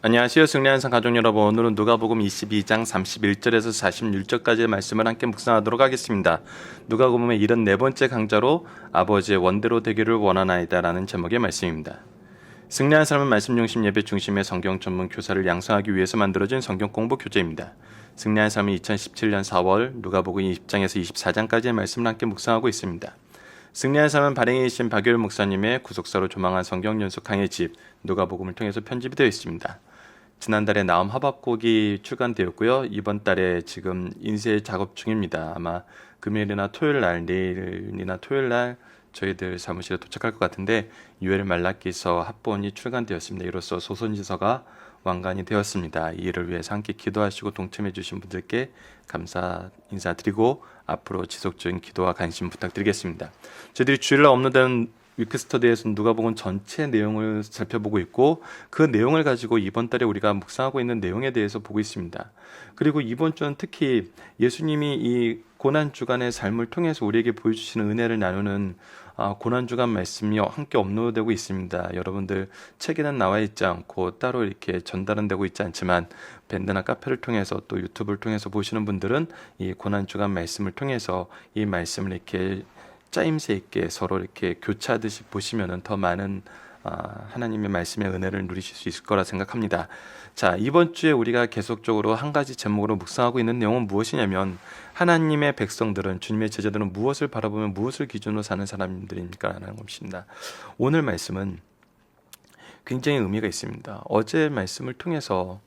안녕하세요. 승리한상 가족 여러분, 오늘은 누가복음 22장 31절에서 46절까지의 말씀을 함께 묵상하도록 하겠습니다. 누가복음의 74번째 강좌로 아버지의 원대로 되기를 원하나이다 라는 제목의 말씀입니다. 승리한 삶은 말씀 중심 예배 중심의 성경 전문 교사를 양성하기 위해서 만들어진 성경 공부 교재입니다. 승리한 삶은 2017년 4월 누가복음 20장에서 24장까지의 말씀을 함께 묵상하고 있습니다. 승리한 삶은 발행이신 박유일 목사님의 구속사로 조망한 성경 연수 강의 집 누가복음을 통해서 편집이 되어 있습니다. 지난달에 나옴 화합곡이 출간되었고요. 이번 달에 지금 인쇄 작업 중입니다. 아마 금요일이나 토요일 날, 내일이나 토요일 날 저희들 사무실에 도착할 것 같은데 유엘 말라기서 합본이 출간되었습니다. 이로써 소선지서가 완간이 되었습니다. 이 일을 위해서 함께 기도하시고 동참해 주신 분들께 감사 인사드리고 앞으로 지속적인 기도와 관심 부탁드리겠습니다. 저희들이 주일날 업로드하는 위크스터디에서는 누가복음 전체 내용을 살펴보고 있고 그 내용을 가지고 이번 달에 우리가 묵상하고 있는 내용에 대해서 보고 있습니다. 그리고 이번 주는 특히 예수님이 이 고난주간의 삶을 통해서 우리에게 보여주시는 은혜를 나누는 고난주간 말씀이 함께 업로드되고 있습니다. 여러분들 책에는 나와 있지 않고 따로 이렇게 전달은 되고 있지 않지만 밴드나 카페를 통해서 또 유튜브를 통해서 보시는 분들은 이 고난주간 말씀을 통해서 이 말씀을 이렇게 짜임새 있게 서로 이렇게 교차하듯이 보시면은 더 많은 하나님의 말씀의 은혜를 누리실 수 있을 거라 생각합니다. 자, 이번 주에 우리가 계속적으로 한 가지 제목으로 묵상하고 있는 내용은 무엇이냐면 하나님의 백성들은, 주님의 제자들은 무엇을 바라보며 무엇을 기준으로 사는 사람들입니까? 라는 것입니다. 오늘 말씀은 굉장히 의미가 있습니다. 어제 말씀을 통해서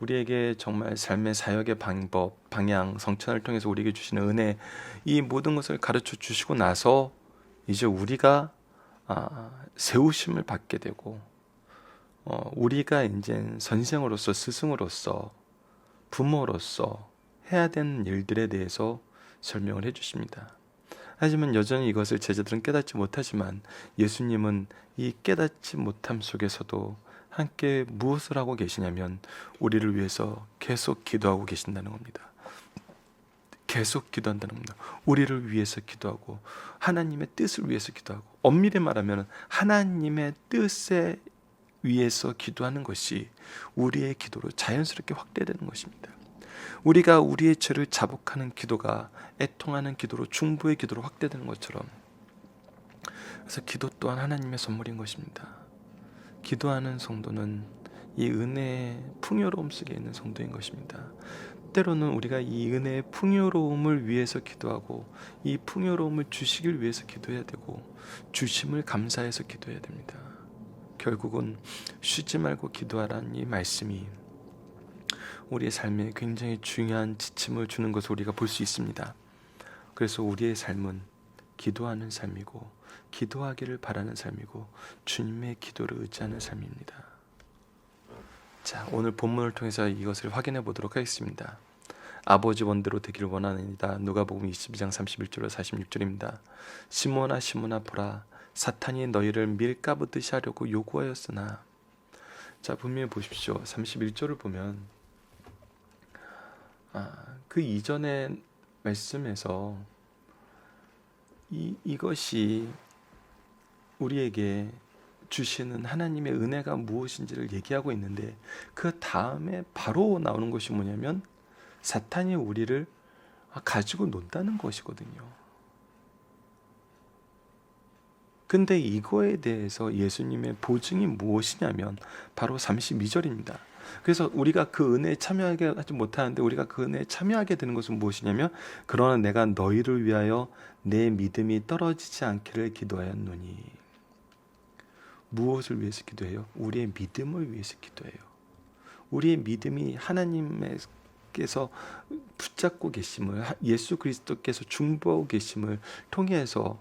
우리에게 정말 삶의 사역의 방법, 방향, 성천을 통해서 우리에게 주시는 은혜, 이 모든 것을 가르쳐 주시고 나서 이제 우리가 세우심을 받게 되고 우리가 이제 선생으로서, 스승으로서, 부모로서 해야 되는 일들에 대해서 설명을 해주십니다. 하지만 여전히 이것을 제자들은 깨닫지 못하지만 예수님은 이 깨닫지 못함 속에서도 함께 무엇을 하고 계시냐면 우리를 위해서 계속 기도하고 계신다는 겁니다. 계속 기도한다는 겁니다. 우리를 위해서 기도하고 하나님의 뜻을 위해서 기도하고, 엄밀히 말하면 하나님의 뜻에 위해서 기도하는 것이 우리의 기도로 자연스럽게 확대되는 것입니다. 우리가 우리의 죄를 자복하는 기도가 애통하는 기도로, 중보의 기도로 확대되는 것처럼, 그래서 기도 또한 하나님의 선물인 것입니다. 기도하는 성도는 이 은혜의 풍요로움 속에 있는 성도인 것입니다. 때로는 우리가 이 은혜의 풍요로움을 위해서 기도하고 이 풍요로움을 주시길 위해서 기도해야 되고 주심을 감사해서 기도해야 됩니다. 결국은 쉬지 말고 기도하라는 이 말씀이 우리의 삶에 굉장히 중요한 지침을 주는 것을 우리가 볼 수 있습니다. 그래서 우리의 삶은 기도하는 삶이고 기도하기를 바라는 삶이고 주님의 기도를 의지하는 삶입니다. 자, 오늘 본문을 통해서 이것을 확인해 보도록 하겠습니다. 아버지 원대로 되기를 원하나이다. 누가복음 22장 31절로 46절입니다. 시몬아 시몬아 보라, 사탄이 너희를 밀가부듯이 하려고 요구하였으나. 자, 분명히 보십시오. 31절을 보면 그 이전의 말씀에서 이것이 우리에게 주시는 하나님의 은혜가 무엇인지를 얘기하고 있는데 그 다음에 바로 나오는 것이 뭐냐면 사탄이 우리를 가지고 논다는 것이거든요. 근데 이거에 대해서 예수님의 보증이 무엇이냐면 바로 32절입니다. 그래서 우리가 그 은혜에 참여하게 하지 못하는데 우리가 그 은혜에 참여하게 되는 것은 무엇이냐면, 그러나 내가 너희를 위하여 내 믿음이 떨어지지 않기를 기도하였노니. 무엇을 위해서 기도해요? 우리의 믿음을 위해서 기도해요. 우리의 믿음이 하나님께서 붙잡고 계심을, 예수 그리스도께서 중보하고 계심을 통해서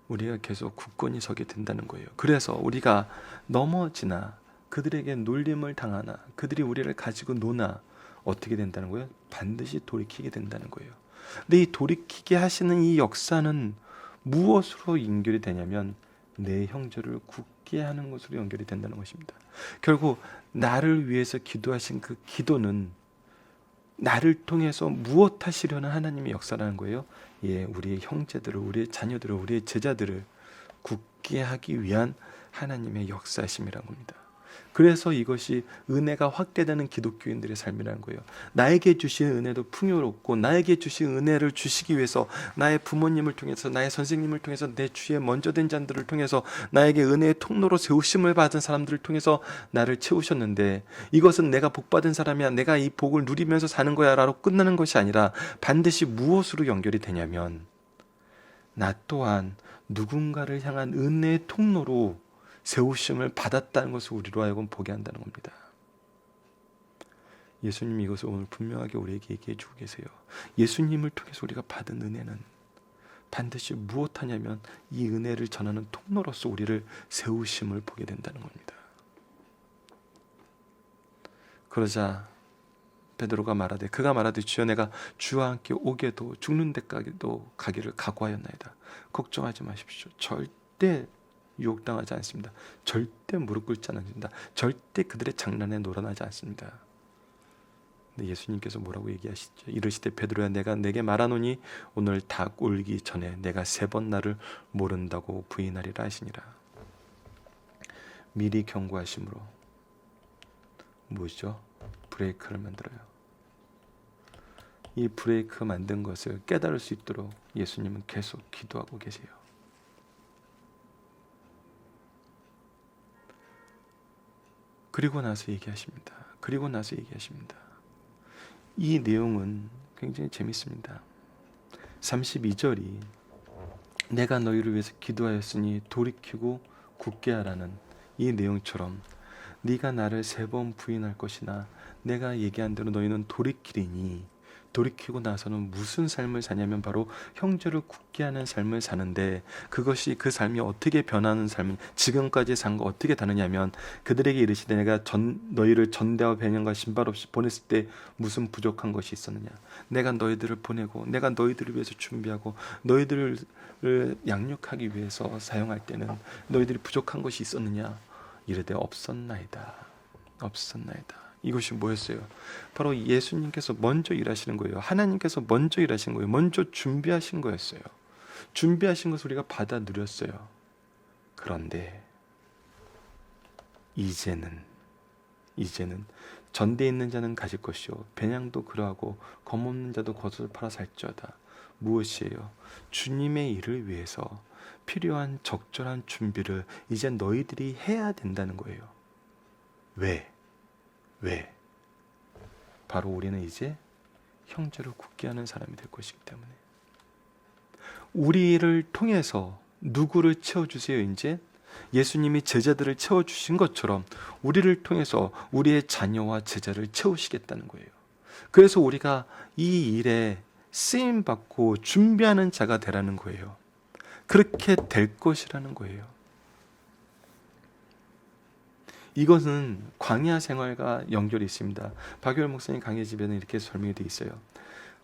우리가 계속 굳건히 서게 된다는 거예요. 그래서 우리가 넘어지나 그들에게 놀림을 당하나 그들이 우리를 가지고 노나 어떻게 된다는 거예요? 반드시 돌이키게 된다는 거예요. 근데 이 돌이키게 하시는 이 역사는 무엇으로 연결이 되냐면 내 형제를 굳게 하는 것으로 연결이 된다는 것입니다. 결국 나를 위해서 기도하신 그 기도는 나를 통해서 무엇 하시려는 하나님의 역사라는 거예요. 예, 우리의 형제들을, 우리의 자녀들을, 우리의 제자들을 굳게 하기 위한 하나님의 역사심이라는 겁니다. 그래서 이것이 은혜가 확대되는 기독교인들의 삶이라는 거예요. 나에게 주신 은혜도 풍요롭고 나에게 주신 은혜를 주시기 위해서 나의 부모님을 통해서 나의 선생님을 통해서 내 주위에 먼저 된 자들을 통해서 나에게 은혜의 통로로 세우심을 받은 사람들을 통해서 나를 채우셨는데 이것은 내가 복받은 사람이야 내가 이 복을 누리면서 사는 거야 라고 끝나는 것이 아니라 반드시 무엇으로 연결이 되냐면 나 또한 누군가를 향한 은혜의 통로로 세우심을 받았다는 것을 우리로 하여금 보게 한다는 겁니다. 예수님이 이것을 오늘 분명하게 우리에게 얘기해 주고 계세요. 예수님을 통해서 우리가 받은 은혜는 반드시 무엇하냐면 이 은혜를 전하는 통로로서 우리를 세우심을 보게 된다는 겁니다. 그러자 베드로가 말하되 그가 말하되 주여 내가 주와 함께 오게도 죽는 데까지도 가기를 각오하였나이다. 걱정하지 마십시오. 절대 유혹당하지 않습니다. 절대 무릎 꿇지 않습니다. 절대 그들의 장난에 놀아나지 않습니다. 근데 예수님께서 뭐라고 얘기하시죠? 이르시되 베드로야 내가 내게 말하노니 오늘 닭 울기 전에 내가 3번 나를 모른다고 부인하리라 하시니라. 미리 경고하심으로 뭐죠? 브레이크를 만들어요. 이 브레이크 만든 것을 깨달을 수 있도록 예수님은 계속 기도하고 계세요. 그리고 나서 얘기하십니다. 이 내용은 굉장히 재밌습니다. 32절이 내가 너희를 위해서 기도하였으니 돌이키고 굳게 하라는 이 내용처럼 네가 나를 3번 부인할 것이나 내가 얘기한 대로 너희는 돌이키리니 돌이키고 나서는 무슨 삶을 사냐면 바로 형제를 굳게 하는 삶을 사는데 그것이 그 삶이 어떻게 변하는 삶이 지금까지 산 거 어떻게 다르냐면 그들에게 이르시되 내가 너희를 전대와 배년과 신발 없이 보냈을 때 무슨 부족한 것이 있었느냐 내가 너희들을 보내고 내가 너희들을 위해서 준비하고 너희들을 양육하기 위해서 사용할 때는 너희들이 부족한 것이 있었느냐 이르되 없었나이다. 이것이 뭐였어요? 바로 예수님께서 먼저 일하시는 거예요. 하나님께서 먼저 일하신 거예요. 먼저 준비하신 거였어요. 준비하신 것을 우리가 받아 누렸어요. 그런데 이제는 전대에 있는 자는 가질 것이요 배냥도 그러하고 검없는 자도 겉을 팔아 살지어다. 무엇이에요? 주님의 일을 위해서 필요한 적절한 준비를 이제 너희들이 해야 된다는 거예요. 왜? 바로 우리는 이제 형제를 굳게 하는 사람이 될 것이기 때문에 우리를 통해서 누구를 채워주세요? 이제 예수님이 제자들을 채워주신 것처럼 우리를 통해서 우리의 자녀와 제자를 채우시겠다는 거예요. 그래서 우리가 이 일에 쓰임받고 준비하는 자가 되라는 거예요. 그렇게 될 것이라는 거예요. 이것은 광야 생활과 연결이 있습니다. 박유열 목사님 강의 집에는 이렇게 설명이 되어 있어요.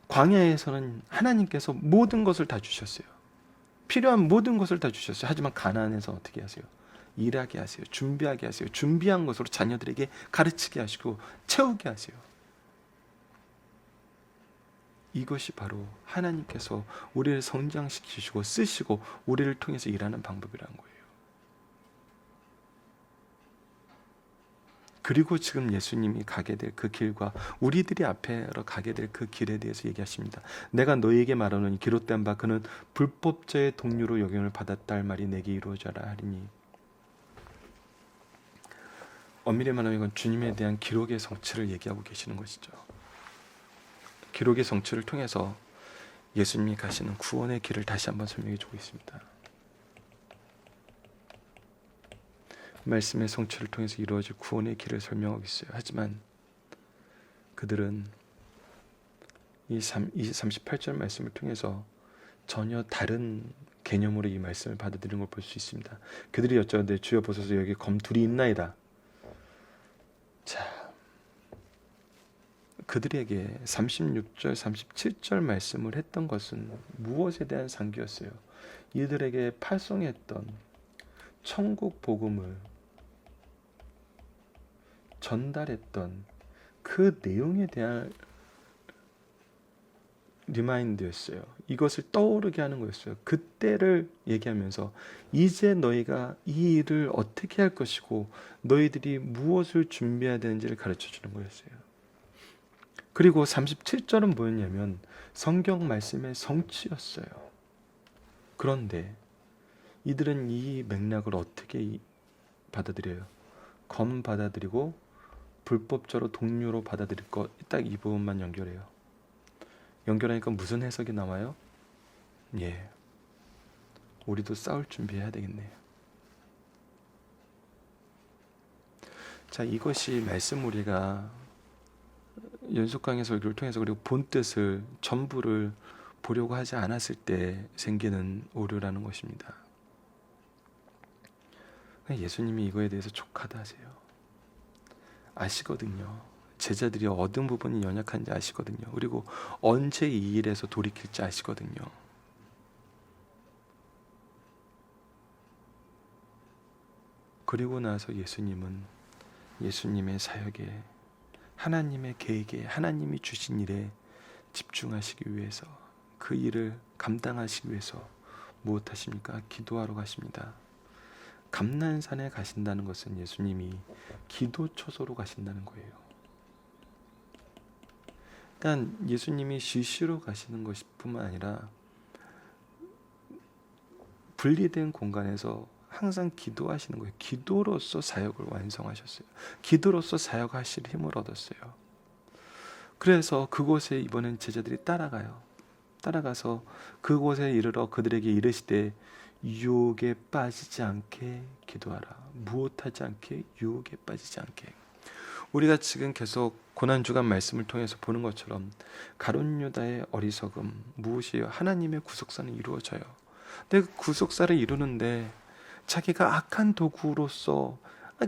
광야에서는 하나님께서 모든 것을 다 주셨어요. 필요한 모든 것을 다 주셨어요. 하지만 가나안에서 어떻게 하세요? 일하게 하세요. 준비하게 하세요. 준비한 것으로 자녀들에게 가르치게 하시고 채우게 하세요. 이것이 바로 하나님께서 우리를 성장시키시고 쓰시고 우리를 통해서 일하는 방법이라는 거예요. 그리고 지금 예수님이 가게 될 그 길과 우리들이 앞으로 가게 될 그 길에 대해서 얘기하십니다. 내가 너희에게 말하노니 기록된 바 그는 불법자의 동료로 영향을 받았다 할 말이 내게 이루어져라 하리니. 엄밀히 말하면 이건 주님에 대한 기록의 성취를 얘기하고 계시는 것이죠. 기록의 성취를 통해서 예수님이 가시는 구원의 길을 다시 한번 설명해 주고 있습니다. 말씀의 성취를 통해서 이루어질 구원의 길을 설명하고 있어요. 하지만 그들은 이 38절 말씀을 통해서 전혀 다른 개념으로 이 말씀을 받아들이는 걸 볼 수 있습니다. 그들이 여쭤는데 주여 보소서 여기 검 둘이 있나이다. 자, 그들에게 36절, 37절 말씀을 했던 것은 무엇에 대한 상기였어요? 이들에게 파송했던 천국 복음을 전달했던 그 내용에 대한 리마인드였어요. 이것을 떠오르게 하는 거였어요. 그때를 얘기하면서 이제 너희가 이 일을 어떻게 할 것이고 너희들이 무엇을 준비해야 되는지를 가르쳐 주는 거였어요. 그리고 37절은 뭐였냐면 성경 말씀의 성취였어요. 그런데 이들은 이 맥락을 어떻게 받아들여요? 검 받아들이고 불법적으로 동료로 받아들일 것, 딱 이 부분만 연결해요. 연결하니까 무슨 해석이 나와요? 예, 우리도 싸울 준비해야 되겠네요. 자, 이것이 말씀 우리가 연속 강의 설교를 통해서 그리고 본 뜻을 전부를 보려고 하지 않았을 때 생기는 오류라는 것입니다. 예수님이 이거에 대해서 족하다 하세요. 아시거든요. 제자들이 얻은 부분이 연약한지 아시거든요. 그리고 언제 이 일에서 돌이킬지 아시거든요. 그리고 나서 예수님은 예수님의 사역에, 하나님의 계획에, 하나님이 주신 일에 집중하시기 위해서, 그 일을 감당하시기 위해서 무엇 하십니까? 기도하러 가십니다. 감난산에 가신다는 것은 예수님이 기도 초소로 가신다는 거예요. 그러니까 예수님이 쉬시러 가시는 것뿐만 아니라 분리된 공간에서 항상 기도하시는 거예요. 기도로서 사역을 완성하셨어요. 기도로서 사역하실 힘을 얻었어요. 그래서 그곳에 이번엔 제자들이 따라가요. 따라가서 그곳에 이르러 그들에게 이르시되 유혹에 빠지지 않게 기도하라. 무엇하지 않게? 유혹에 빠지지 않게. 우리가 지금 계속 고난주간 말씀을 통해서 보는 것처럼 가룟 유다의 어리석음 무엇이에요? 하나님의 구속사는 이루어져요. 근데 그 구속사를 이루는데 자기가 악한 도구로서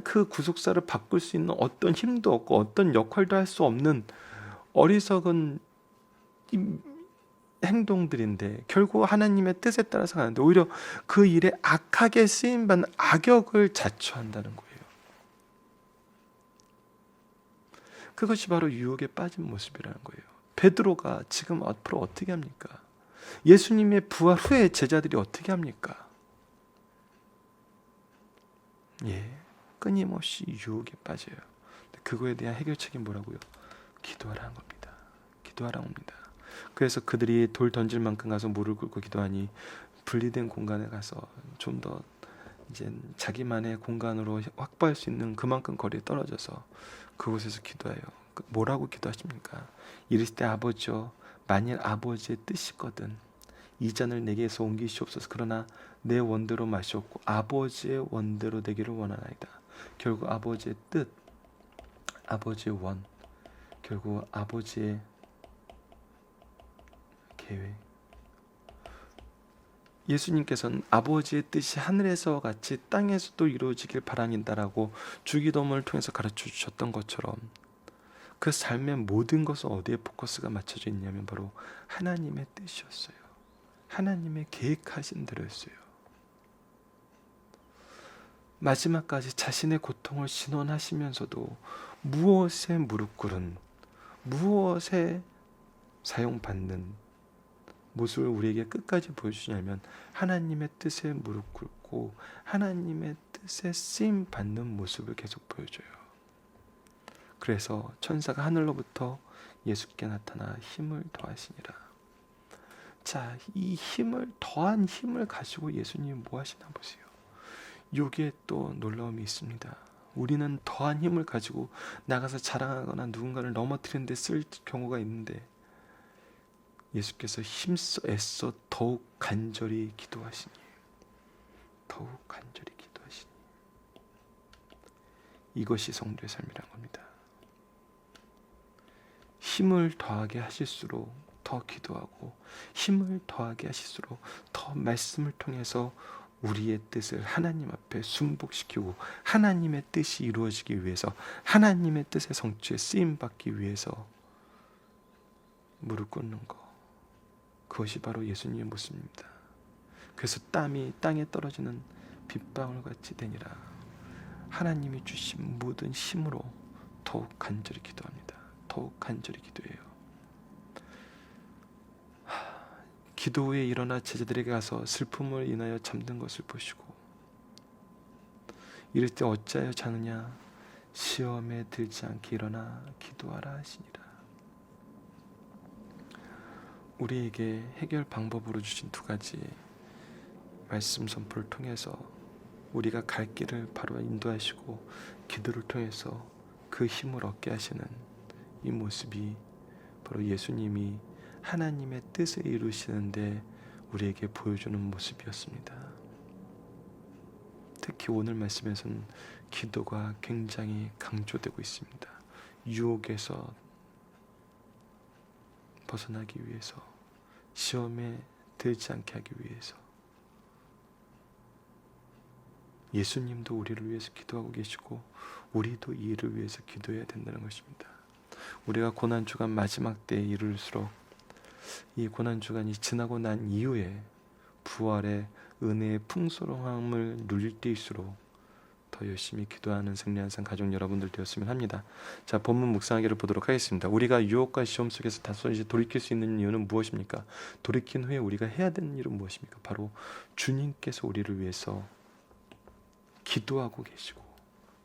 그 구속사를 바꿀 수 있는 어떤 힘도 없고 어떤 역할도 할 수 없는 어리석은 행동들인데 결국 하나님의 뜻에 따라서 가는데 오히려 그 일에 악하게 쓰임받는 악역을 자초한다는 거예요. 그것이 바로 유혹에 빠진 모습이라는 거예요. 베드로가 지금 앞으로 어떻게 합니까? 예수님의 부활 후에 제자들이 어떻게 합니까? 예, 끊임없이 유혹에 빠져요. 그거에 대한 해결책이 뭐라고요? 기도하라는 겁니다. 기도하라는 겁니다. 그래서 그들이 돌 던질 만큼 가서 무릎 꿇고 기도하니 분리된 공간에 가서 좀 더 이제 자기만의 공간으로 확보할 수 있는 그만큼 거리에 떨어져서 그곳에서 기도해요. 뭐라고 기도하십니까? 이르시되 아버지여, 만일 아버지의 뜻이거든 이 잔을 내게서 옮기시옵소서. 그러나 내 원대로 마시옵고 아버지의 원대로 되기를 원하나이다. 결국 아버지의 뜻, 아버지의 원, 결국 아버지의 계획. 예수님께서는 아버지의 뜻이 하늘에서와 같이 땅에서도 이루어지길 바라긴다라고 주기도문을 통해서 가르쳐 주셨던 것처럼 그 삶의 모든 것은 어디에 포커스가 맞춰져 있냐면 바로 하나님의 뜻이었어요. 하나님의 계획하신 대로였어요. 마지막까지 자신의 고통을 신원하시면서도 무엇에 무릎 꿇은, 무엇에 사용받는 모습을 우리에게 끝까지 보여주냐면 하나님의 뜻에 무릎 꿇고 하나님의 뜻에 쓰임 받는 모습을 계속 보여줘요. 그래서 천사가 하늘로부터 예수께 나타나 힘을 더하시니라. 자, 이 힘을 더한 힘을 가지고 예수님이 뭐 하시나 보세요. 여기에 또 놀라움이 있습니다. 우리는 더한 힘을 가지고 나가서 자랑하거나 누군가를 넘어뜨리는 데 쓸 경우가 있는데 예수께서 힘써 애써 더욱 간절히 기도하시니, 더욱 간절히 기도하시니, 이것이 성도의 삶이란 겁니다. 힘을 더하게 하실수록 더 기도하고, 힘을 더하게 하실수록 더 말씀을 통해서 우리의 뜻을 하나님 앞에 순복시키고 하나님의 뜻이 이루어지기 위해서, 하나님의 뜻의 성취에 쓰임받기 위해서 무릎 꿇는 것, 그것이 바로 예수님의 모습입니다. 그래서 땀이 땅에 떨어지는 빗방울 같이 되니라. 하나님이 주신 모든 힘으로 더욱 간절히 기도합니다. 더욱 간절히 기도해요. 기도 후에 일어나 제자들에게 가서 슬픔을 인하여 잠든 것을 보시고 이럴 때 어찌하여 자느냐, 시험에 들지 않게 일어나 기도하라 하시니라. 우리에게 해결 방법으로 주신 두 가지 말씀 선포를 통해서 우리가 갈 길을 바로 인도하시고 기도를 통해서 그 힘을 얻게 하시는 이 모습이 바로 예수님이 하나님의 뜻을 이루시는데 우리에게 보여주는 모습이었습니다. 특히 오늘 말씀에서는 기도가 굉장히 강조되고 있습니다. 유혹에서 벗어나기 위해서, 시험에 들지 않게 하기 위해서. 예수님도 우리를 위해서 기도하고 계시고 우리도 이 일을 위해서 기도해야 된다는 것입니다. 우리가 고난주간 마지막 때에 이룰수록 이 고난주간이 지나고 난 이후에 부활의 은혜의 풍성함을 누릴 때일수록 더 열심히 기도하는 승리한 삶 가족 여러분들 되었으면 합니다. 자, 본문 묵상하기를 보도록 하겠습니다. 우리가 유혹과 시험 속에서 다소 이제 돌이킬 수 있는 이유는 무엇입니까? 돌이킨 후에 우리가 해야 되는 일은 무엇입니까? 바로 주님께서 우리를 위해서 기도하고 계시고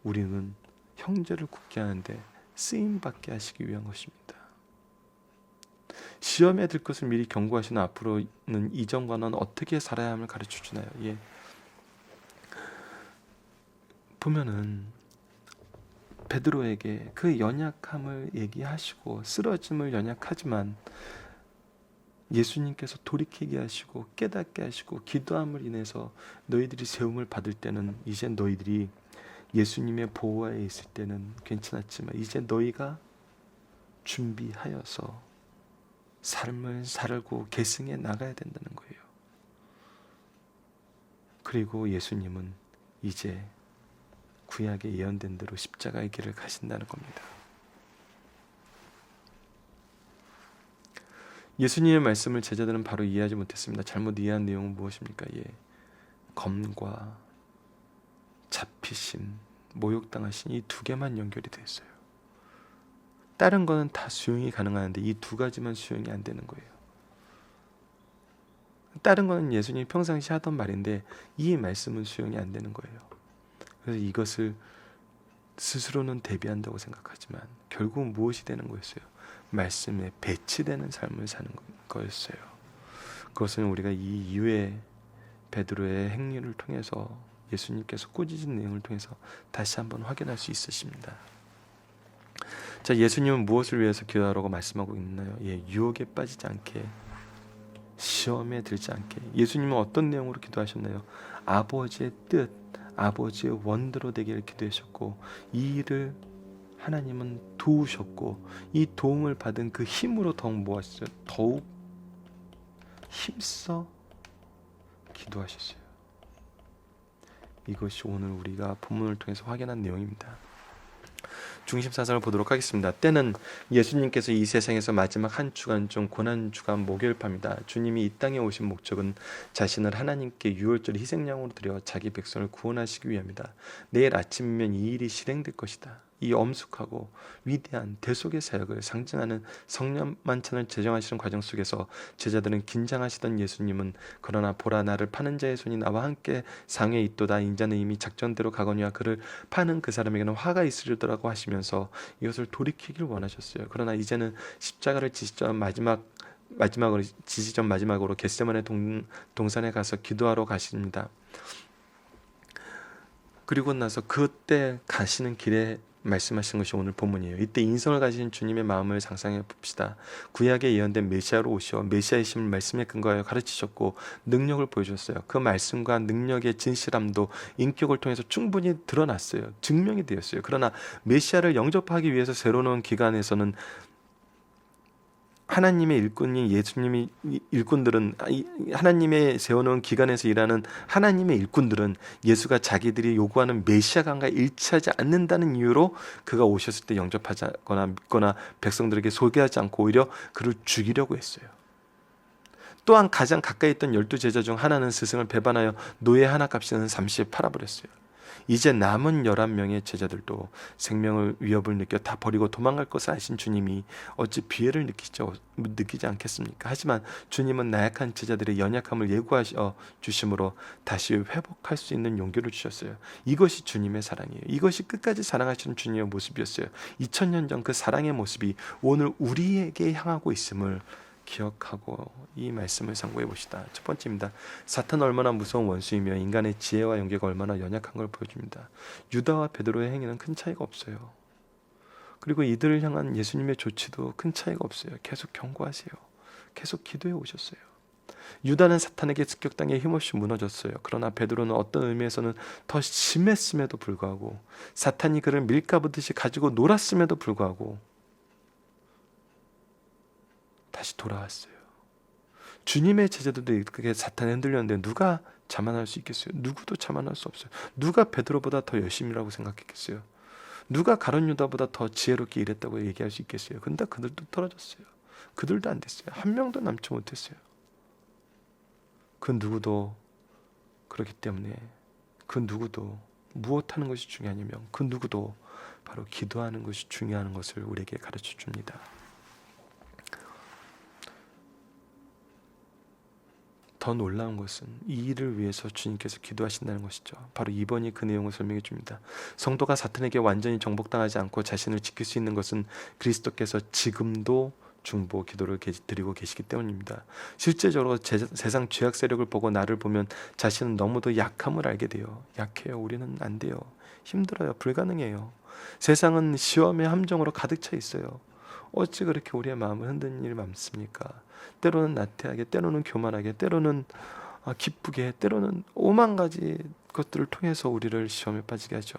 우리는 형제를 굳게 하는데 쓰임받게 하시기 위한 것입니다. 시험에 들 것을 미리 경고하시는 앞으로는 이전과는 어떻게 살아야 함을 가르쳐 주나요? 예. 보면은 베드로에게 그 연약함을 얘기하시고 쓰러짐을 연약하지만 예수님께서 돌이키게 하시고 깨닫게 하시고 기도함을 인해서 너희들이 세움을 받을 때는 이제 너희들이 예수님의 보호하에 있을 때는 괜찮았지만 이제 너희가 준비하여서 삶을 살고 계승해 나가야 된다는 거예요. 그리고 예수님은 이제 구약에 예언된 대로 십자가의 길을 가신다는 겁니다. 예수님의 말씀을 제자들은 바로 이해하지 못했습니다. 잘못 이해한 내용은 무엇입니까? 예, 검과 잡히심, 모욕당하신 이 두 개만 연결이 됐어요. 다른 거는 다 수용이 가능한데 이 두 가지만 수용이 안 되는 거예요. 다른 거는 예수님이 평상시 하던 말인데 이 말씀은 수용이 안 되는 거예요. 그래서 이것을 스스로는 대비한다고 생각하지만 결국 무엇이 되는 거였어요? 말씀에 배치되는 삶을 사는 거였어요. 그것은 우리가 이 이후에 베드로의 행위를 통해서 예수님께서 꾸짖은 내용을 통해서 다시 한번 확인할 수 있으십니다. 자, 예수님은 무엇을 위해서 기도하라고 말씀하고 있나요? 예, 유혹에 빠지지 않게, 시험에 들지 않게. 예수님은 어떤 내용으로 기도하셨나요? 아버지의 뜻, 아버지의 원대로 되기를 기도하셨고 이 일을 하나님은 도우셨고 이 도움을 받은 그 힘으로 더욱 힘써 기도하셨어요. 이것이 오늘 우리가 본문을 통해서 확인한 내용입니다. 중심사상을 보도록 하겠습니다. 때는 예수님께서 이 세상에서 마지막 한 주간 중 고난주간 목요일밤이다. 주님이 이 땅에 오신 목적은 자신을 하나님께 유월절 희생양으로 드려 자기 백성을 구원하시기 위함이다. 내일 아침이면 이 일이 실행될 것이다. 이 엄숙하고 위대한 대속의 사역을 상징하는 성령 만찬을 제정하시는 과정 속에서 제자들은 긴장하시던 예수님은 그러나 보라 나를 파는 자의 손이 나와 함께 상에 있도다. 인자는 이미 작전대로 가거니와 그를 파는 그 사람에게는 화가 있으리라고 하시면서 이것을 돌이키길 원하셨어요. 그러나 이제는 십자가를 지시던 마지막으로 겟세마네 동산에 가서 기도하러 가십니다. 그리고 나서 그때 가시는 길에 말씀하신 것이 오늘 본문이에요. 이때 인성을 가진 주님의 마음을 상상해 봅시다. 구약에 예언된 메시아로 오셔 메시아의 심을 말씀에 근거하여 가르치셨고 능력을 보여주셨어요. 그 말씀과 능력의 진실함도 인격을 통해서 충분히 드러났어요. 증명이 되었어요. 그러나 메시아를 영접하기 위해서 새로 놓은 기간에서는 하나님의 일꾼인 예수님이 일꾼들은 하나님의 세워놓은 기관에서 일하는 하나님의 일꾼들은 예수가 자기들이 요구하는 메시아감과 일치하지 않는다는 이유로 그가 오셨을 때 영접하거나 믿거나 백성들에게 소개하지 않고 오히려 그를 죽이려고 했어요. 또한 가장 가까이 있던 12 제자 중 하나는 스승을 배반하여 노예 하나 값이는 30에 팔아버렸어요. 이제 남은 11명의 제자들도 생명을 위협을 느껴 다 버리고 도망갈 것을 아신 주님이 어찌 비애를 느끼지 않겠습니까? 하지만 주님은 나약한 제자들의 연약함을 예고하셔 주심으로 다시 회복할 수 있는 용기를 주셨어요. 이것이 주님의 사랑이에요. 이것이 끝까지 사랑하시는 주님의 모습이었어요. 2000년 전 그 사랑의 모습이 오늘 우리에게 향하고 있음을 기억하고 이 말씀을 상고해 봅시다. 첫 번째입니다. 사탄은 얼마나 무서운 원수이며 인간의 지혜와 용기가 얼마나 연약한 걸 보여줍니다. 유다와 베드로의 행위는 큰 차이가 없어요. 그리고 이들을 향한 예수님의 조치도 큰 차이가 없어요. 계속 경고하세요. 계속 기도해 오셨어요. 유다는 사탄에게 습격당해 힘없이 무너졌어요. 그러나 베드로는 어떤 의미에서는 더 심했음에도 불구하고, 사탄이 그를 밀가부듯이 가지고 놀았음에도 불구하고 다시 돌아왔어요. 주님의 제자들도 이렇게 사탄에 흔들렸는데 누가 자만할 수 있겠어요? 누구도 자만할 수 없어요. 누가 베드로보다 더 열심이라고 생각했겠어요? 누가 가룟 유다보다 더 지혜롭게 일했다고 얘기할 수 있겠어요? 근데 그들도 떨어졌어요. 그들도 안 됐어요. 한 명도 남지 못했어요. 그 누구도 그렇기 때문에 그 누구도 무엇하는 것이 중요하냐면 그 누구도 바로 기도하는 것이 중요한 것을 우리에게 가르쳐 줍니다. 더 놀라운 것은 이 일을 위해서 주님께서 기도하신다는 것이죠. 바로 2번이 그 내용을 설명해 줍니다. 성도가 사탄에게 완전히 정복당하지 않고 자신을 지킬 수 있는 것은 그리스도께서 지금도 중보 기도를 드리고 계시기 때문입니다. 실제적으로 세상 죄악 세력을 보고 나를 보면 자신은 너무도 약함을 알게 돼요. 약해요. 우리는 안 돼요. 힘들어요. 불가능해요. 세상은 시험의 함정으로 가득 차 있어요. 어찌 그렇게 우리의 마음을 흔드는 일이 많습니까? 때로는 나태하게, 때로는 교만하게, 때로는 기쁘게, 때로는 오만 가지 것들을 통해서 우리를 시험에 빠지게 하죠.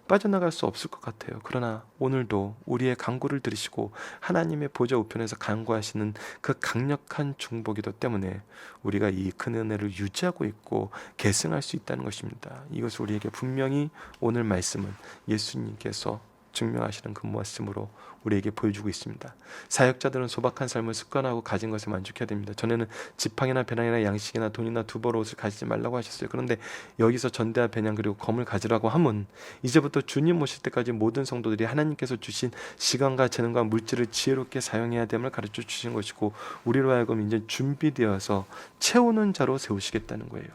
빠져나갈 수 없을 것 같아요. 그러나 오늘도 우리의 간구를 들으시고 하나님의 보좌 우편에서 간구하시는 그 강력한 중보기도 때문에 우리가 이 큰 은혜를 유지하고 있고 계승할 수 있다는 것입니다. 이것을 우리에게 분명히 오늘 말씀은 예수님께서 증명하시는 그 말씀으로 우리에게 보여주고 있습니다. 사역자들은 소박한 삶을 습관하고 가진 것에 만족해야 됩니다. 전에는 지팡이나 배낭이나 양식이나 돈이나 두벌 옷을 가지지 말라고 하셨어요. 그런데 여기서 전대와 배낭 그리고 검을 가지라고 함은 이제부터 주님 오실 때까지 모든 성도들이 하나님께서 주신 시간과 재능과 물질을 지혜롭게 사용해야 됨을 가르쳐 주신 것이고, 우리로 하여금 이제 준비되어서 채우는 자로 세우시겠다는 거예요.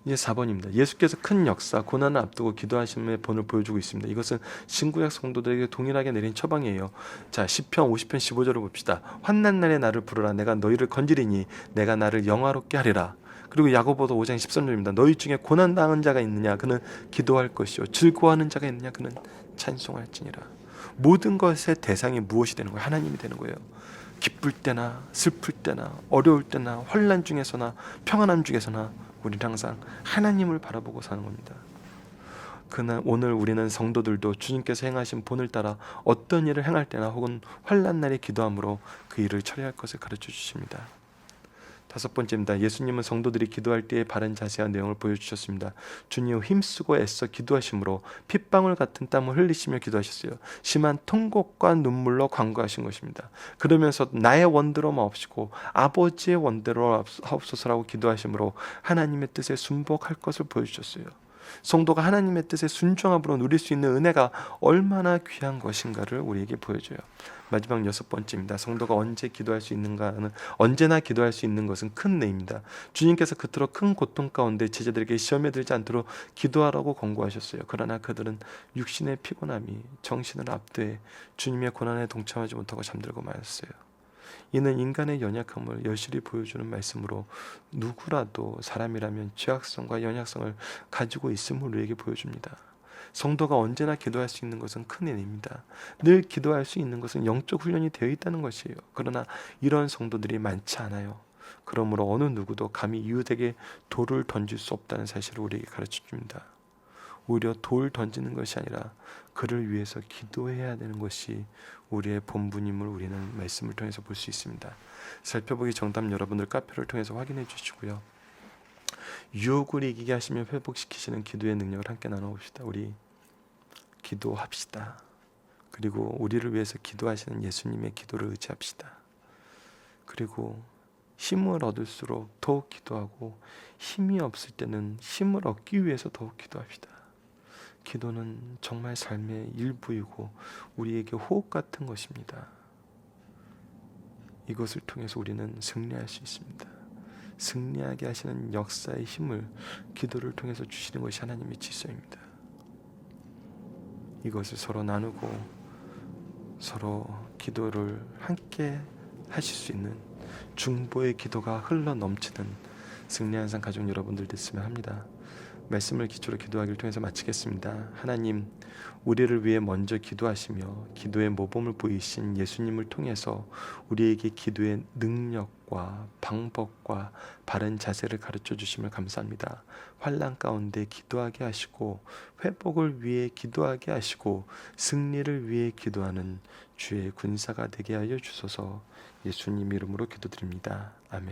이제 4번입니다. 예수께서 큰 역사, 고난을 앞두고 기도하심의 본을 보여주고 있습니다. 이것은 신구약 성도들에게 동일하게 내린 처방이에요. 자, 시편 50편 15절을 봅시다. 환난 날에 나를 부르라. 내가 너희를 건지리니 내가 나를 영화롭게 하리라. 그리고 야고보서 5장 13절입니다. 너희 중에 고난당한 자가 있느냐? 그는 기도할 것이요. 즐거워하는 자가 있느냐? 그는 찬송할지니라. 모든 것의 대상이 무엇이 되는 거예요? 하나님이 되는 거예요. 기쁠 때나 슬플 때나 어려울 때나 환난 중에서나 평안함 중에서나 우리는 항상 하나님을 바라보고 사는 겁니다. 그러나 오늘 우리는 성도들도 주님께서 행하신 본을 따라 어떤 일을 행할 때나 혹은 환난 날에 기도함으로 그 일을 처리할 것을 가르쳐 주십니다. 5번째입니다. 예수님은 성도들이 기도할 때의 바른 자세와 내용을 보여주셨습니다. 주님 힘쓰고 애써 기도하심으로 핏방울 같은 땀을 흘리시며 기도하셨어요. 심한 통곡과 눈물로 간구하신 것입니다. 그러면서 나의 원대로 마옵시고 아버지의 원대로 하옵소서라고 기도하심으로 하나님의 뜻에 순복할 것을 보여주셨어요. 성도가 하나님의 뜻에 순종함으로 누릴 수 있는 은혜가 얼마나 귀한 것인가를 우리에게 보여줘요. 마지막 6번째입니다. 성도가 언제나 기도할 수 있는 것은 큰 은혜입니다. 주님께서 그토록 큰 고통 가운데 제자들에게 시험에 들지 않도록 기도하라고 권고하셨어요. 그러나 그들은 육신의 피곤함이 정신을 압도해 주님의 고난에 동참하지 못하고 잠들고 말았어요. 이는 인간의 연약함을 여실히 보여주는 말씀으로 누구라도 사람이라면 죄악성과 연약성을 가지고 있음을 우리에게 보여줍니다. 성도가 언제나 기도할 수 있는 것은 큰 은혜입니다. 늘 기도할 수 있는 것은 영적 훈련이 되어 있다는 것이에요. 그러나 이런 성도들이 많지 않아요. 그러므로 어느 누구도 감히 이웃에게 돌을 던질 수 없다는 사실을 우리에게 가르쳐 줍니다. 오히려 돌 던지는 것이 아니라 그를 위해서 기도해야 되는 것이 우리의 본분임을 우리는 말씀을 통해서 볼 수 있습니다. 살펴보기 정답 여러분들 카페를 통해서 확인해 주시고요. 유혹을 이기게 하시며 회복시키시는 기도의 능력을 함께 나눠봅시다. 우리 기도합시다. 그리고 우리를 위해서 기도하시는 예수님의 기도를 의지합시다. 그리고 힘을 얻을수록 더욱 기도하고, 힘이 없을 때는 힘을 얻기 위해서 더욱 기도합시다. 기도는 정말 삶의 일부이고 우리에게 호흡 같은 것입니다. 이것을 통해서 우리는 승리할 수 있습니다. 승리하게 하시는 역사의 힘을 기도를 통해서 주시는 것이 하나님의 지성입니다. 이것을 서로 나누고 서로 기도를 함께 하실 수 있는 중보의 기도가 흘러 넘치는 승리한 산 가족 여러분들 됐으면 합니다. 말씀을 기초로 기도하기를 통해서 마치겠습니다. 하나님, 우리를 위해 먼저 기도하시며 기도의 모범을 보이신 예수님을 통해서 우리에게 기도의 능력과 방법과 바른 자세를 가르쳐 주심을 감사합니다. 환난 가운데 기도하게 하시고 회복을 위해 기도하게 하시고 승리를 위해 기도하는 주의 군사가 되게 하여 주소서. 예수님 이름으로 기도드립니다. 아멘.